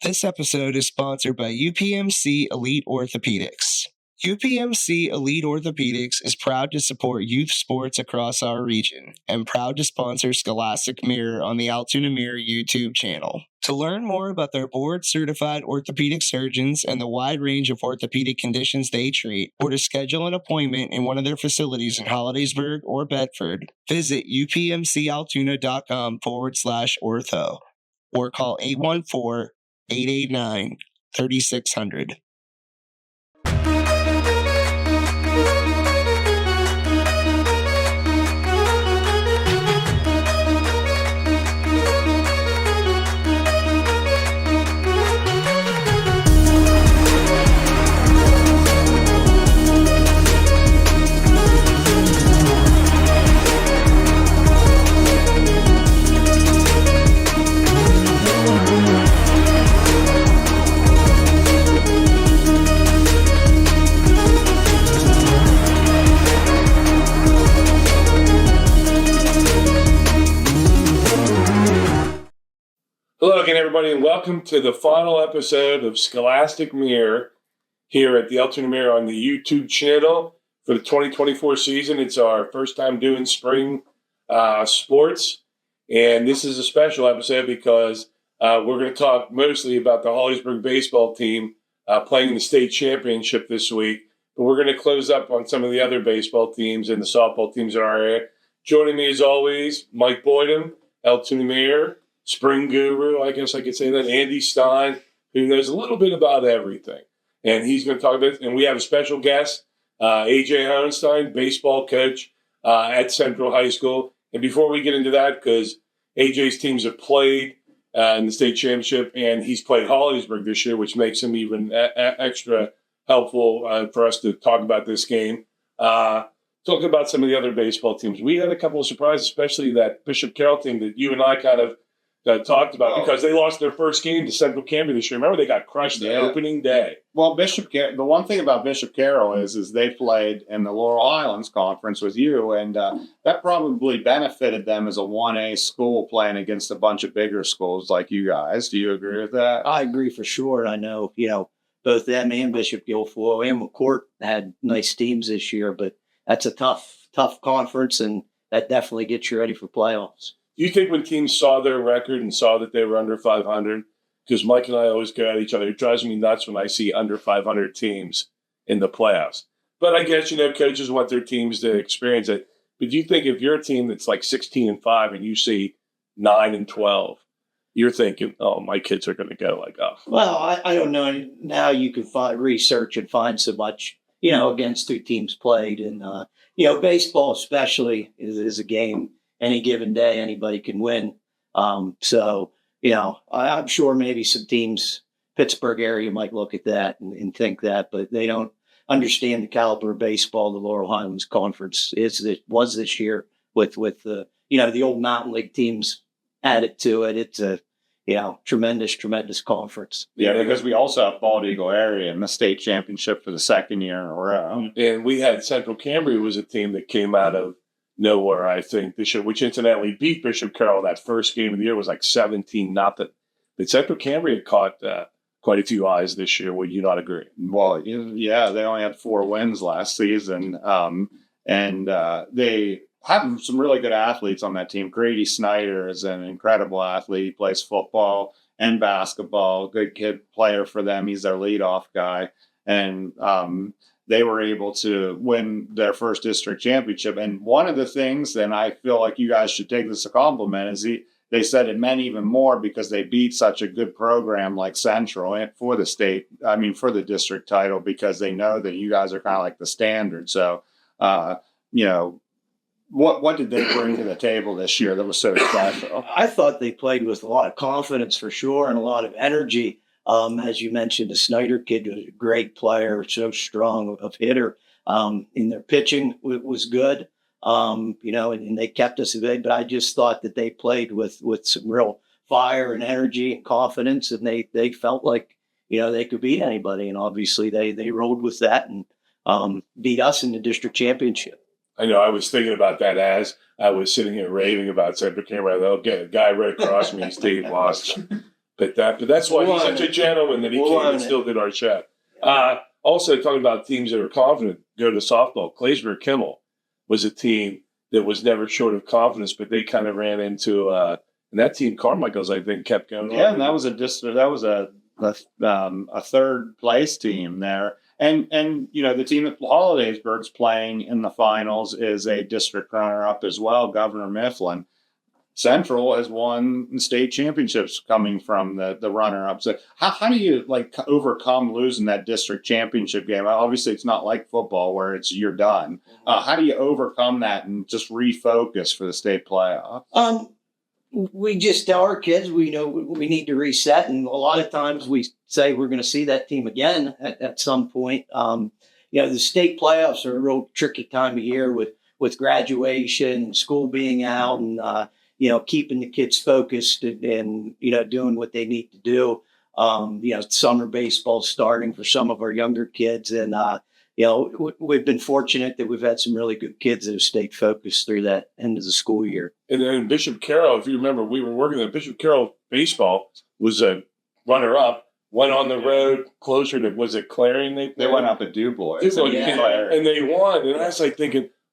This episode is sponsored by UPMC Elite Orthopedics. UPMC Elite Orthopedics is proud to support youth sports across our region and proud to sponsor Scholastic Mirror on the Altoona Mirror YouTube channel. To learn more about their board-certified orthopedic surgeons and the wide range of orthopedic conditions they treat, or to schedule an appointment in one of their facilities in Hollidaysburg or Bedford, visit upmcaltoona.com/ortho or call 814-889-3600. Hello again, everybody, and welcome to the final episode of Scholastic Mirror here at the Altoona Mirror on the YouTube channel for the 2024 season. It's our first time doing spring sports, and this is a special episode because we're going to talk mostly about the Hollidaysburg baseball team playing the state championship this week, but we're going to close up on some of the other baseball teams and the softball teams in our area. Joining me, as always, Mike Boydham, Altoona Mirror, Spring Guru, I guess I could say that, Andy Stein, who knows a little bit about everything. And he's going to talk about it. And we have a special guest, AJ Hoenstine, baseball coach at Central High School. And before we get into that, because AJ's teams have played in the state championship, and he's played Hollidaysburg this year, which makes him even extra helpful for us to talk about this game. Talking about some of the other baseball teams. We had a couple of surprises, especially that Bishop Carroll team that you and I kind of talked about because they lost their first game to Central Cambria this year. Remember, they got crushed the opening day. Well, the one thing about Bishop Carroll is they played in the Laurel Highlands Conference with you, and that probably benefited them as a 1A school playing against a bunch of bigger schools like you guys. Do you agree with that? I agree for sure. I know, both them and Bishop Guilfoyle and McCourt had nice teams this year, but that's a tough conference, and that definitely gets you ready for playoffs. Do you think when teams saw their record and saw that they were under 500, because Mike and I always go at each other, it drives me nuts when I see under 500 teams in the playoffs. But I guess, coaches want their teams to experience it. But do you think if you're a team that's like 16-5 and you see 9-12, you're thinking, oh, my kids are going to go like, oh. Well, I don't know. Now you can research and find so much, against two teams played. And, baseball especially is a game. Any given day, anybody can win. I'm sure maybe some teams, Pittsburgh area, might look at that and think that, but they don't understand the caliber of baseball the Laurel Highlands Conference was this year with the the old Mountain League teams added to it. It's a tremendous conference. Yeah, because we also have Bald Eagle area in the state championship for the second year in a row. And we had Central Cambria was a team that came out of nowhere, I think, this year, which incidentally beat Bishop Carroll. That first game of the year was like 17-0. But Central Cambria caught quite a few eyes this year. Would you not agree? Well, yeah, they only had 4 wins last season. And they have some really good athletes on that team. Grady Snyder is an incredible athlete. He plays football and basketball. Good kid player for them. He's their leadoff guy. And they were able to win their first district championship. And one of the things, and I feel like you guys should take this as a compliment, is they said it meant even more because they beat such a good program like Central and for the district title, because they know that you guys are kind of like the standard. So, what did they bring to the table this year that was so special? I thought they played with a lot of confidence for sure and a lot of energy. As you mentioned, the Snyder kid was a great player, so strong of hitter. And their pitching was good, and they kept us at bay. But I just thought that they played with some real fire and energy and confidence, and they felt like, they could beat anybody. And obviously they rolled with that and beat us in the district championship. I know I was thinking about that as I was sitting here raving about Central Cambria. They'll get a guy right across me, his team lost. But that's why he's such a gentleman that he came and still did our show. Also, talking about teams that are confident, go to softball. Claysburg Kimmel was a team that was never short of confidence, but they kind of ran into and that team, Carmichael's, I think, kept going. Yeah, and that was a third place team there. And the team that Hollidaysburg's playing in the finals is a district runner-up as well, Governor Mifflin. Central has won state championships coming from the runner-up. So how do you overcome losing that district championship game? Obviously, it's not like football where you're done. How do you overcome that and just refocus for the state playoff? We just tell our kids we need to reset, and a lot of times we say we're going to see that team again at some point. The state playoffs are a real tricky time of year with graduation, school being out, and keeping the kids focused and doing what they need to do. Summer baseball starting for some of our younger kids, and we've been fortunate that we've had some really good kids that have stayed focused through that end of the school year. And then Bishop Carroll, if you remember, we were working at Bishop Carroll baseball was a runner-up. Went on the road closer to, was it Clarion? They went up at DuBois. And they won. And I was like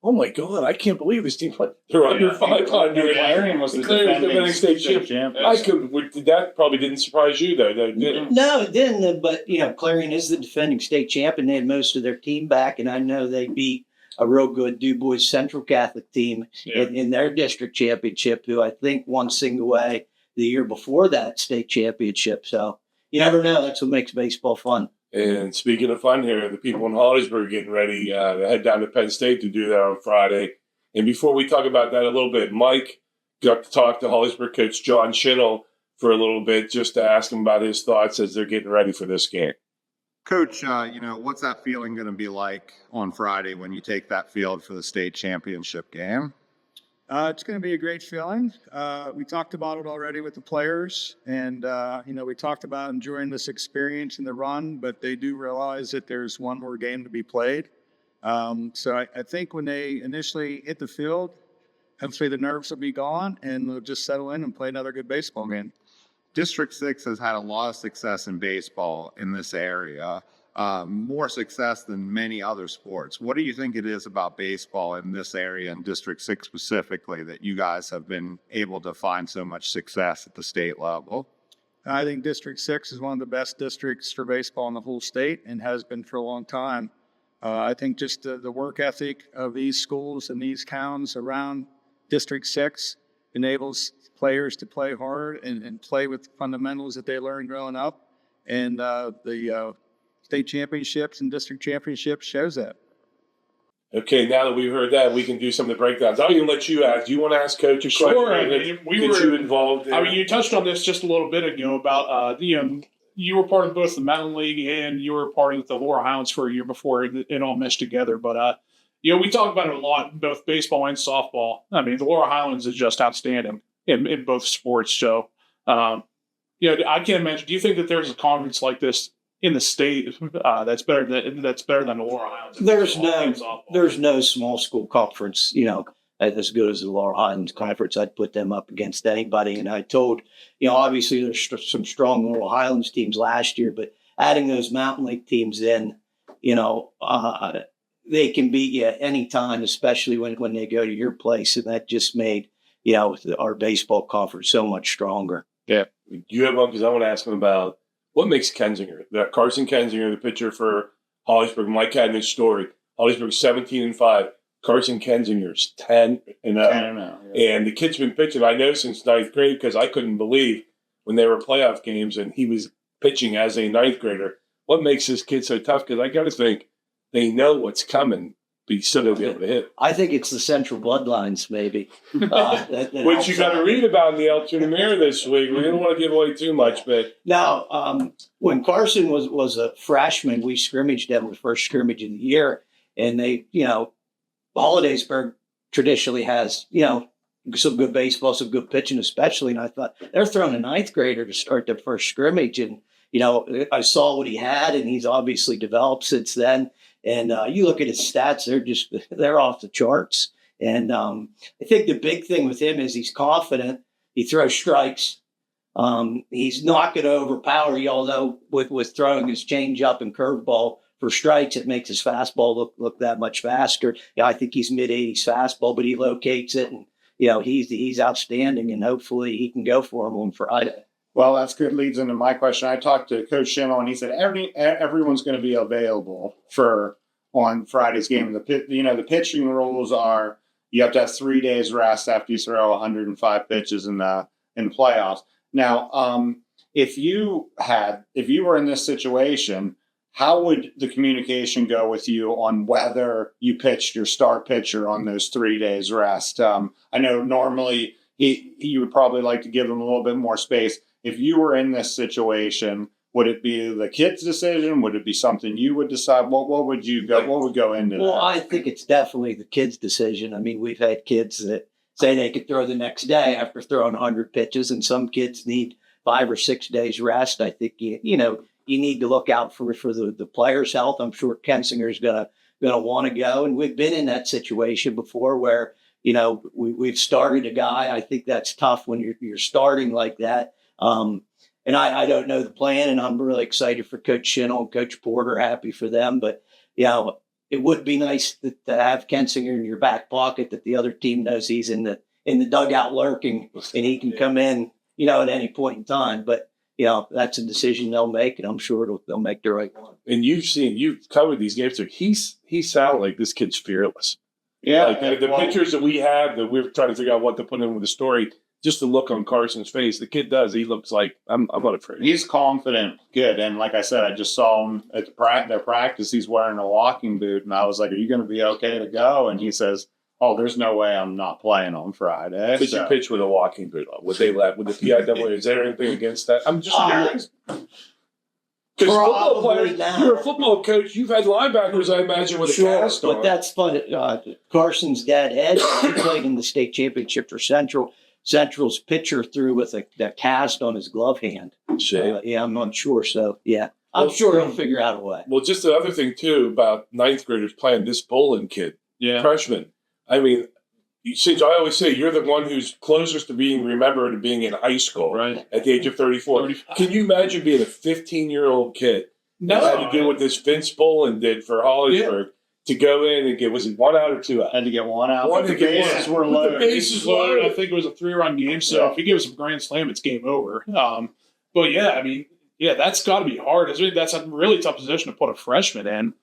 oh my God, I can't believe this team. They're under 500. Clarion was the defending state champion. That probably didn't surprise you, though, did it? No, it didn't. But, Clarion is the defending state champion. They had most of their team back, and I know they beat a real good DuBois Central Catholic team in their district championship, who I think won single A the year before that state championship. So you never know. That's what makes baseball fun. And speaking of fun here, the people in Hollidaysburg are getting ready to head down to Penn State to do that on Friday. And before we talk about that a little bit, Mike got to talk to Hollidaysburg coach John Schinnell for a little bit just to ask him about his thoughts as they're getting ready for this game. Coach, what's that feeling going to be like on Friday when you take that field for the state championship game? It's going to be a great feeling. We talked about it already with the players, and we talked about enjoying this experience in the run, but they do realize that there's one more game to be played. So I think when they initially hit the field, hopefully the nerves will be gone, and they'll just settle in and play another good baseball game. District 6 has had a lot of success in baseball in this area, more success than many other sports. What do you think it is about baseball in this area and District 6 specifically that you guys have been able to find so much success at the state level? I think District 6 is one of the best districts for baseball in the whole state and has been for a long time. I think just the work ethic of these schools and these towns around District 6 enables players to play hard and play with fundamentals that they learned growing up. And the state championships and district championships shows that. Okay, now that we've heard that, we can do some of the breakdowns. I'll even let you ask. Do you want to ask Coach a question? Sure. You involved in? You touched on this just a little bit ago about you were part of both the Mountain League and you were part of the Laurel Hounds for a year before it all meshed together. But we talk about it a lot in both baseball and softball. I mean, the Laurel Highlands is just outstanding in both sports. So, I can't imagine. Do you think that there's a conference like this in the state that's better than the Laurel Highlands? There's no small school conference, as good as the Laurel Highlands Conference. I'd put them up against anybody. And I told, obviously there's some strong Laurel Highlands teams last year, but adding those Mountain League teams in, they can beat you anytime, especially when they go to your place. And that just made, our baseball conference so much stronger. Yeah. You have one, because I want to ask him about what makes Kensinger, Carson Kensinger, the pitcher for Hollidaysburg. Mike had in his story. Hollidaysburg 17-5. Carson Kensinger's 10-0. 10-0. Yeah. And the kid's been pitching, I know, since ninth grade, because I couldn't believe when they were playoff games and he was pitching as a ninth grader. What makes this kid so tough? Because I got to think they know what's coming, but you still don't be able to hit. I think it's the central bloodlines, maybe. Which you got to read about in the Altoona Mirror this week. We didn't want to give away too much, but now when Carson was a freshman, we scrimmaged him the first scrimmage of the year, and they, Hollidaysburg traditionally has, some good baseball, some good pitching, especially. And I thought they're throwing a ninth grader to start their first scrimmage, and I saw what he had, and he's obviously developed since then. And you look at his stats; they're off the charts. And I think the big thing with him is he's confident. He throws strikes. He's not going to overpower you, although with throwing his changeup and curveball for strikes, it makes his fastball look that much faster. Yeah, I think he's mid-80s fastball, but he locates it, and he's outstanding, and hopefully he can go for him on Friday. Well, that's good. Leads into my question. I talked to Coach Schimmel, and he said everyone's going to be available on Friday's game. The pitching rules are you have to have 3 days rest after you throw 105 pitches in playoffs. Now, if you were in this situation, how would the communication go with you on whether you pitched your star pitcher on those 3 days rest? I know normally you would probably like to give them a little bit more space. If you were in this situation, would it be the kid's decision? Would it be something you would decide? What would go into that? Well, I think it's definitely the kid's decision. I mean, we've had kids that say they could throw the next day after throwing 100 pitches, and some kids need 5 or 6 days rest. I think you need to look out for the player's health. I'm sure Kensinger's gonna want to go, and we've been in that situation before where we've started a guy. I think that's tough when you're starting like that. And I don't know the plan, and I'm really excited for Coach Schimmel and Coach Porter. Happy for them, but it would be nice to have Kensinger in your back pocket, that the other team knows he's in the dugout lurking, and he can come in at any point in time. But that's a decision they'll make, and I'm sure they'll make the right one. And you've covered these games, so he sounded like this kid's fearless. Yeah, like the pictures that we have that we're trying to figure out what to put in with the story. Just the look on Carson's face, the kid does. He looks like I'm not afraid. He's confident, good, and like I said, I just saw him at their practice. He's wearing a walking boot, and I was like, "Are you going to be okay to go?" And he says, "Oh, there's no way I'm not playing on Friday." Could you pitch with a walking boot on? Would they let? Would the PIAA? Is there anything against that? I'm just curious. Because football players, you're a football coach. You've had linebackers, I imagine, with a cast on. But that's fun. Carson's dad, Ed, he played in the state championship for Central. Central's pitcher threw with a cast on his glove hand. I'm not sure. So, I'm sure he'll figure out a way. Well, just the other thing, too, about ninth graders playing this Bolin kid, freshman. I mean, since I always say you're the one who's closest to being remembered and being in high school at the age of 34. Can you imagine being a 15-year-old kid that had to do what this Vince Bolin did for Hollidaysburg? To go in and was it 1 out or 2 out? Had to get 1 out. The bases were loaded. The bases loaded. I think it was a 3-run game. So if he gives a grand slam, it's game over. But that's got to be hard. That's a really tough position to put a freshman in.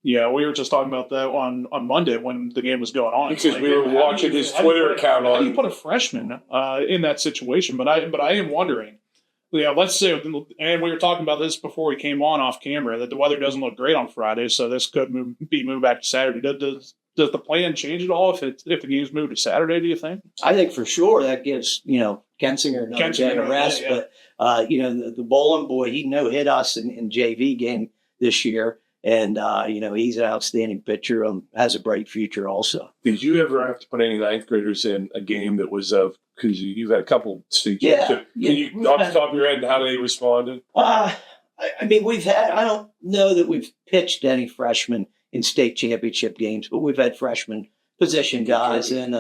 We were just talking about that on Monday when the game was going on. Because we were watching his Twitter account on. How do you put a freshman in that situation? But I am wondering. Let's say, and we were talking about this before we came off camera, that the weather doesn't look great on Friday, so this could be moved back to Saturday. Does the plan change at all if the game's moved to Saturday, do you think? I think for sure that gives, Kensinger another day to rest. Yeah. But, the Bolin boy, he no-hit us in JV game this year. And, he's an outstanding pitcher, has a bright future also. Did you ever have to put any ninth graders in a game that was because you've had a couple states? Can you, off the top of your head, how they responded? I don't know that we've pitched any freshmen in state championship games, but we've had freshman position guys. And,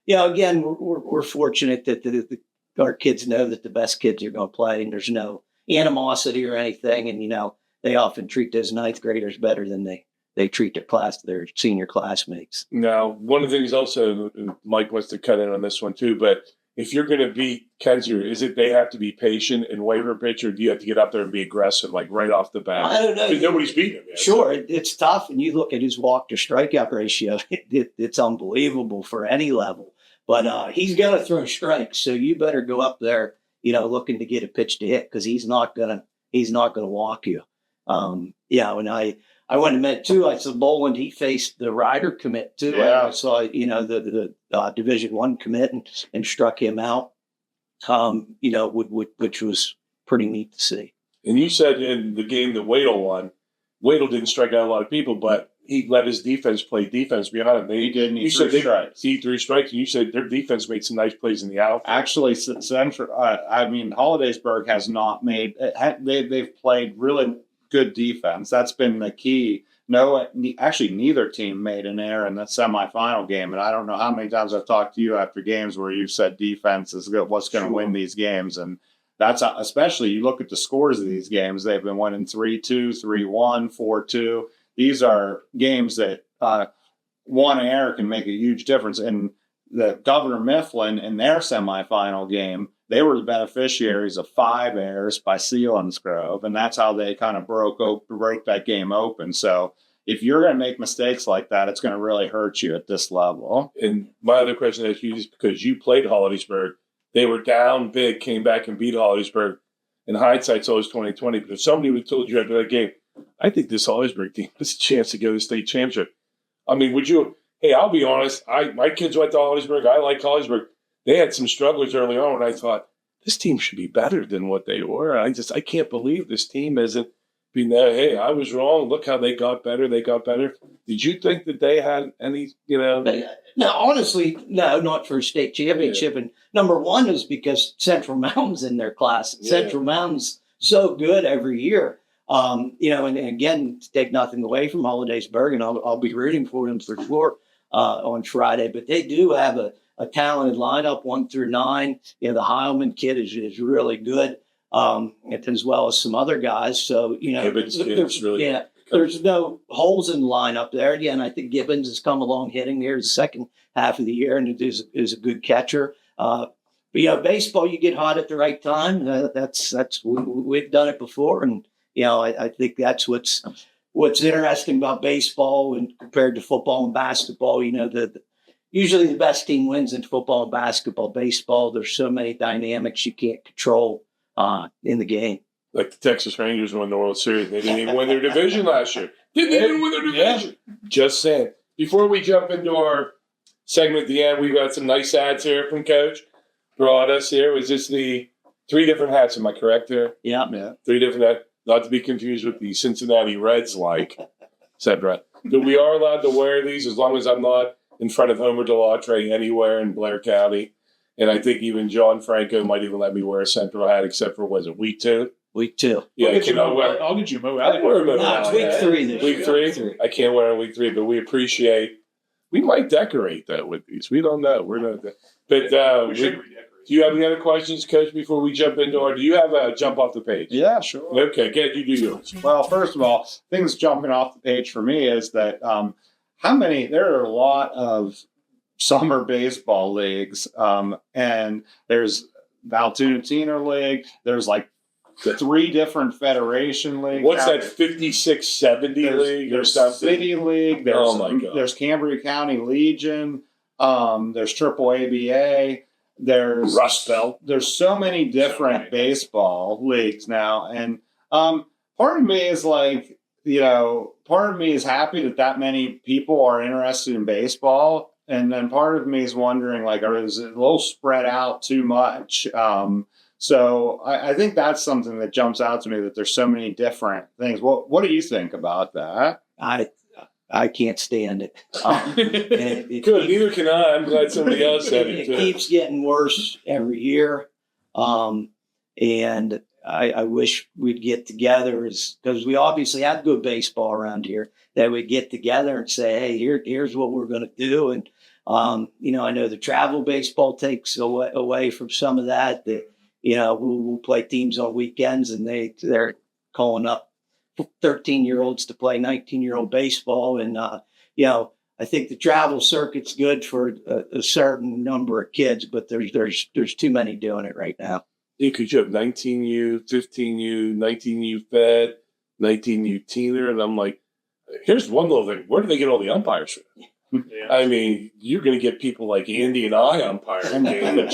again, we're fortunate that our kids know that the best kids are going to play, and there's no animosity or anything. And, they often treat those ninth graders better than they treat their senior classmates. Now, one of the things also, Mike wants to cut in on this one too, but if you're going to beat Kensinger, is it they have to be patient and waiver pitch, or do you have to get up there and be aggressive, like right off the bat? I don't know. Because nobody's beating him yet. Sure, it's tough, and you look at his walk to strikeout ratio, it's unbelievable for any level. But he's going to throw strikes, so you better go up there, looking to get a pitch to hit, because he's not going to walk you. And I went and met too. I saw Bolin, he faced the Ryder commit too. Yeah. I saw, the Division I commit and struck him out, which was pretty neat to see. And you said in the game that Wadle won, Wadle didn't strike out a lot of people, but he let his defense play defense behind him. He did. He threw strikes. He threw strikes, and you said their defense made some nice plays in the outfield. Actually, Hollidaysburg has not made. They've played really good defense. That's been the key. actually neither team made an error in the semifinal game. And I don't know how many times I've talked to you after games where you've said defense is what's going to win these games. And that's especially, you look at the scores of these games, they've been winning 3-2, 3-1, 4-2. These are games that one error can make a huge difference. And the Governor Mifflin in their semifinal game, they were the beneficiaries of 5 errors by Selinsgrove, and that's how they kind of broke that game open. So if you're going to make mistakes like that, it's going to really hurt you at this level. And my other question is, you, just because you played Hollidaysburg, they were down big, came back and beat Hollidaysburg. In hindsight, it's always 2020. But if somebody would have told you after that game, I think this Hollidaysburg team has a chance to go to the state championship. I mean, would you? Hey, I'll be honest. My kids went to Hollidaysburg. I like Hollidaysburg. They had some strugglers early on, and I thought this team should be better than what they were. I can't believe this team isn't being there. Hey, I was wrong. Look how they got better. They got better. Did you think that they had any? No, honestly, no, not for a state championship. And number one is because Central Mountain's in their class. Central Mountain's so good every year. And again, to take nothing away from Hollidaysburg, and I'll be rooting for them for sure on Friday. But they do have a talented lineup 1 through 9. The Heilman kid is really good, as well as some other guys. So there's no holes in the lineup there. Again, I think Gibbons has come along hitting there the second half of the year and is a good catcher. But baseball, you get hot at the right time. We've done it before, and I think that's what's interesting about baseball and compared to football and basketball. Usually the best team wins in football and basketball. Baseball, there's so many dynamics you can't control in the game. Like the Texas Rangers won the World Series. They didn't even win their division last year. Didn't even win their division. Yeah. Just saying. Before we jump into our segment at the end, we've got some nice ads here from Coach. Brought us here. Was this the 3 different hats? Am I correct there? Yeah. 3 different hats. Not to be confused with the Cincinnati Reds, etc. But we are allowed to wear these as long as I'm not in front of Homer DeLautre anywhere in Blair County. And I think even John Franco might even let me wear a Central hat, except for, was it week 2? Week 2. Yeah, I'll get you a Mo. I wear a Mo. No, it's week 3 this Week year. 3? I can't wear it on week 3, but we appreciate. We might decorate that with these. We don't know. We're not. But we should redecorate. Do you have any other questions, Coach, before we jump into or do you have a jump off the page? Yeah, sure. Okay, you do yours. Well, first of all, things jumping off the page for me is that there are a lot of summer baseball leagues, and there's the Altoona Teener League. There's like 3 different federation leagues. What's that 5670 league or something? City League. There's, oh my God. There's Cambria County Legion. There's Triple ABA. There's Rust Belt. There's so many different baseball leagues now, and part of me is like, part of me is happy that many people are interested in baseball, and then part of me is wondering, like, is it a little spread out too much? So I think that's something that jumps out to me, that there's so many different things. What do you think about that? I can't stand it. Good, neither can I. I'm glad somebody else said it too. It keeps getting worse every year. And I wish we'd get together, because we obviously have good baseball around here, that we'd get together and say, hey, here's what we're going to do. And, I know the travel baseball takes away from some of that, we'll play teams on weekends and they're calling up 13-year-olds to play 19-year-old baseball. And, I think the travel circuit's good for a certain number of kids, but there's too many doing it right now. You could have 19U, 15U, 19U Fed, 19U Teener. And I'm like, here's one little thing. Where do they get all the umpires from? Yeah. I mean, you're going to get people like Andy and I umpiring. And the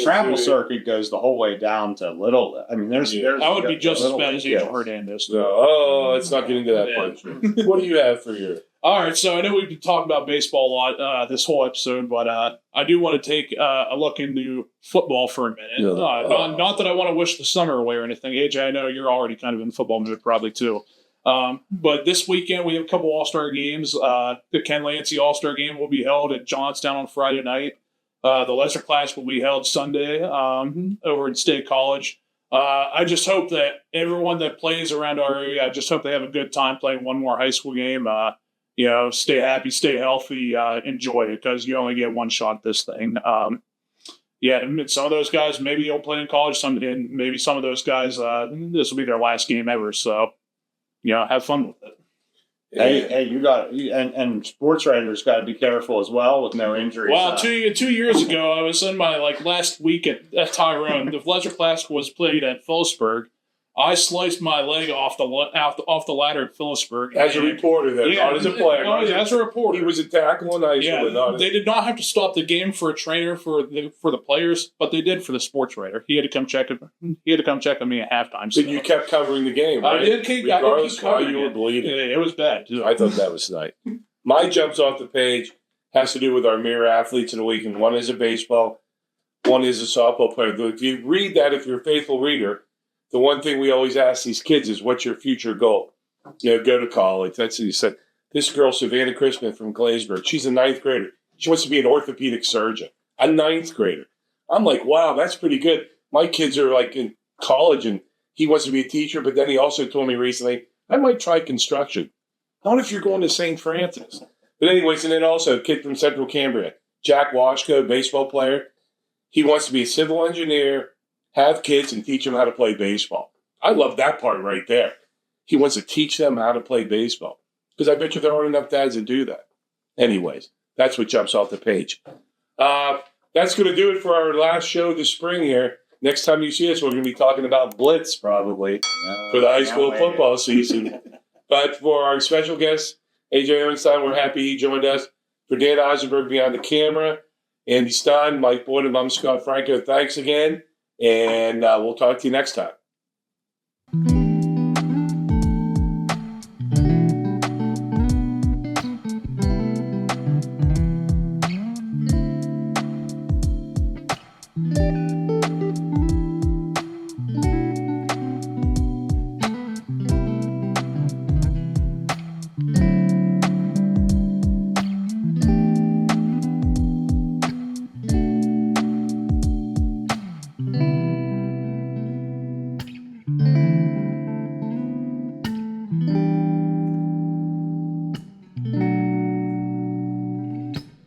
travel circuit goes the whole way down to Little. I mean, there's I would be just as bad as AJ Hernandez. Let's not get into that part. What do you have for your? All right, so I know we've been talking about baseball a lot this whole episode, but I do want to take a look into football for a minute. Yeah. Not that I want to wish the summer away or anything. AJ, I know you're already kind of in football mood probably too. But this weekend we have a couple All-Star games. The Ken Lancey All-Star game will be held at Johnstown on Friday night. The lesser class will be held Sunday over at State College. I just hope that everyone that plays around our area, I just hope they have a good time playing one more high school game. Stay happy, stay healthy, enjoy it, because you only get one shot at this thing. Some of those guys maybe you'll play in college. And maybe some of those guys, this will be their last game ever. So, have fun with it. Hey, and sports writers got to be careful as well with no injuries. Well, 2 years ago, I was in my last week at Tyrone. The Leisure Class was played at Phillipsburg. I sliced my leg off the ladder at Phillipsburg. As a reporter, not as a player. No, as a reporter. He was a tackle in high school. They did not have to stop the game for a trainer for the players, but they did for the sports writer. He had to come check on me at halftime. So you kept covering the game, right? I did keep covering. You were bleeding. It was bad. I thought that was nice. My jumps off the page has to do with our Mirror athletes of the week, and one is a baseball, one is a softball player. If you read that, if you're a faithful reader, the one thing we always ask these kids is, what's your future goal? Go to college. That's what he said. This girl, Savannah Christman from Hollidaysburg, she's a 9th grader. She wants to be an orthopedic surgeon, a 9th grader. I'm like, wow, that's pretty good. My kids are in college, and he wants to be a teacher, but then he also told me recently, I might try construction. Not if you're going to St. Francis. But anyways, and then also a kid from Central Cambria, Jack Washko, baseball player. He wants to be a civil engineer, have kids, and teach them how to play baseball. I love that part right there. He wants to teach them how to play baseball. Because I bet you there aren't enough dads that do that. Anyways, that's what jumps off the page. That's going to do it for our last show of the spring here. Next time you see us, we're going to be talking about Blitz, probably, for the high school football season. But for our special guest, AJ Hoenstine, we're happy he joined us. For Dan Eisenberg behind the camera, Andy Stein, Mike Boyd, and I'm Scott Franco, thanks again. And we'll talk to you next time.